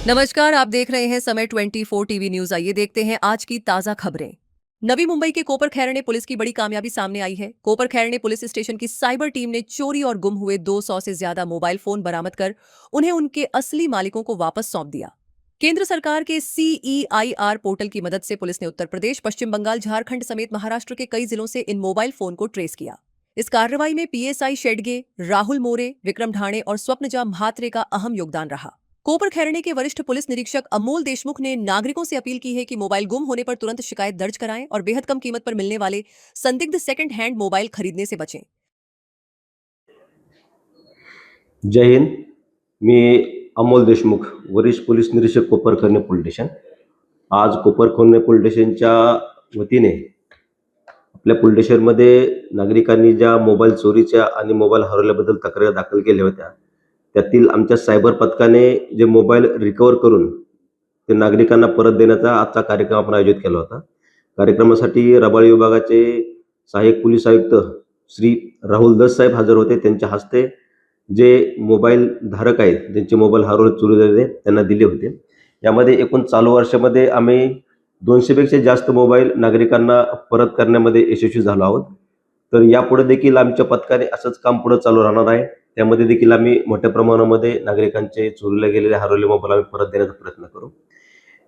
नमस्कार, आप देख रहे हैं समय 24 टीवी न्यूज। आइए देखते हैं आज की ताजा खबरें। नवी मुंबई के कोपर खैरणे पुलिस की बड़ी कामयाबी सामने आई है। कोपर खैरणे पुलिस स्टेशन की साइबर टीम ने चोरी और गुम हुए 200 से ज्यादा मोबाइल फोन बरामद कर उन्हें उनके असली मालिकों को वापस सौंप दिया। केंद्र सरकार के CEIR पोर्टल की मदद से पुलिस ने उत्तर प्रदेश, पश्चिम बंगाल, झारखंड समेत महाराष्ट्र के कई जिलों से इन मोबाइल फोन को ट्रेस किया। इस कार्रवाई में PSI शेडगे, राहुल मोरे, विक्रम ढाणे और स्वप्नजा म्हात्रे का अहम योगदान रहा। कोपर खैरणे के वरिष्ठ पुलिस निरीक्षक अमोल देशमुख ने नागरिकों से अपील की है कि मोबाइल गुम होने पर तुरंत शिकायत दर्ज कराएं और बेहद कम कीमत पर मिलने वाले संदिग्ध सेकंड हैंड मोबाइल खरीदने से बचें। जय हिंद। मी अमोल देशमुख, वरिष्ठ पोलीस निरीक्षक कोपरखैरणे पोलीस स्टेशन। आज कोपरखैरणे पोलीस स्टेशनच्या वतीने आपल्या पोलीस स्टेशनमध्ये नागरिकांनी ज्या मोबाईल चोरीच्या आणि मोबाईल हरवल्याबद्दल तक्रारी दाखल केल्या होत्या, त्यातील आमच्या सायबर पथकाने जे मोबाईल रिकव्हर करून ते नागरिकांना परत देण्याचा आजचा कार्यक्रम आपण आयोजित केला होता। कार्यक्रमासाठी रबाळे विभागाचे सहाय्यक पोलीस आयुक्त श्री राहुल दस साहेब हजर होते। त्यांच्या हस्ते जे मोबाईल धारक आहेत, ज्यांचे मोबाईल हरवले, चोरी झालेले, त्यांना दिले होते। यामध्ये एकूण चालू वर्षामध्ये आम्ही 200 पेक्षा जास्त मोबाईल नागरिकांना परत करण्यामध्ये यशस्वी झालो आहोत। तर यापुढे देखील आमच्या पथकाने असंच काम पुढे चालू राहणार आहे। त्यामध्ये देखील आम्ही मोठ्या प्रमाणामध्ये नागरिकांचे चोरीला गेलेले, हरवलेले मोबाईल आम्ही परत देण्याचा प्रयत्न करू।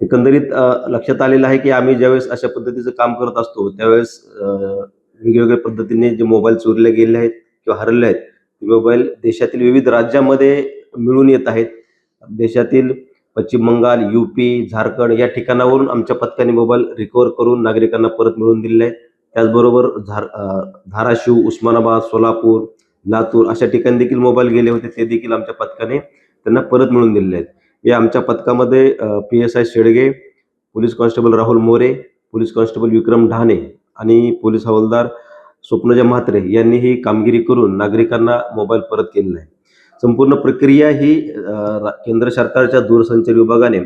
एकंदरीत लक्षात आलेलं आहे की आम्ही ज्यावेळेस अशा पद्धतीचं काम करत असतो, त्यावेळेस वेगवेगळ्या पद्धतीने जे मोबाईल चोरीला गेलेले आहेत किंवा हरवले आहेत, ते मोबाईल देशातील विविध राज्यांमध्ये मिळून येत आहेत। देशातील पश्चिम बंगाल, UP, झारखंड या ठिकाणावरून आमच्या पथकाने मोबाईल रिकव्हर करून नागरिकांना परत मिळवून दिलेले आहेत। त्याचबरोबर धाराशिव, उस्मानाबाद, सोलापूर, लातूर अशा ठिकाणी देखील मोबाईल गेले होते, ते देखील आमच्या पथकाने त्यांना परत मिळवून दिलेले आहेत। या आमच्या पथकामध्ये PSI Shedge, police constable Rahul More, police constable Vikram Dhane आणि पोलीस हवालदार स्वप्नजा म्हात्रे यांनी ही कामगिरी करून नागरिकांना मोबाईल परत केलेला आहे। संपूर्ण प्रक्रिया ही केंद्र सरकारच्या दूरसंचार विभागाने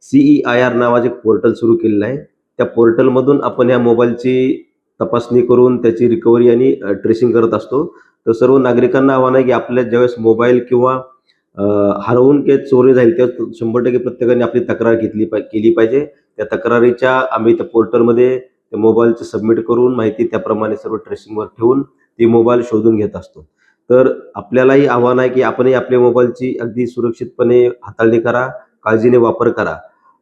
CEIR नावाचे पोर्टल सुरू केलेलं आहे। त्या पोर्टलमधून आपण या मोबाईलची तपासणी करून त्याची रिकव्हरी आणि ट्रेसिंग करत असतो। तर सर्व नागरिकांना आव्हान आहे की आपल्या ज्यावेळेस मोबाईल किंवा हरवून किंवा चोरी झाली तेव्हा 100% प्रत्येकाने आपली तक्रार केली पाहिजे। त्या तक्रारीच्या आम्ही त्या पोर्टलमध्ये त्या मोबाईलचे सबमिट करून माहिती त्याप्रमाणे सर्व ट्रेसिंगवर ठेवून ती मोबाईल शोधून घेत असतो। तर आपल्यालाही आव्हान आहे की आपणही आपल्या मोबाईलची अगदी सुरक्षितपणे हाताळणी करा, काळजीने वापर करा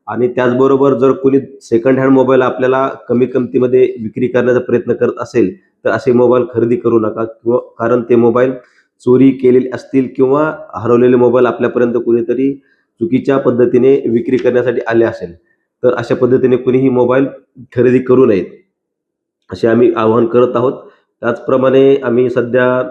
आणि त्याचबरोबर जर कोणी सेकंड हँड मोबाईल आपल्याला कमी किमतीमध्ये विक्री करण्याचा प्रयत्न करत असेल, तर असे मोबाईल खरेदी करू नका किंवा कारण ते मोबाईल चोरी केलेले असतील किंवा हरवलेले मोबाईल आपल्यापर्यंत कुणीतरी चुकीच्या पद्धतीने विक्री करण्यासाठी आले असेल, तर अशा पद्धतीने कुणीही मोबाईल खरेदी करू नयेत, असे आम्ही आवाहन करत आहोत। त्याचप्रमाणे आम्ही सध्या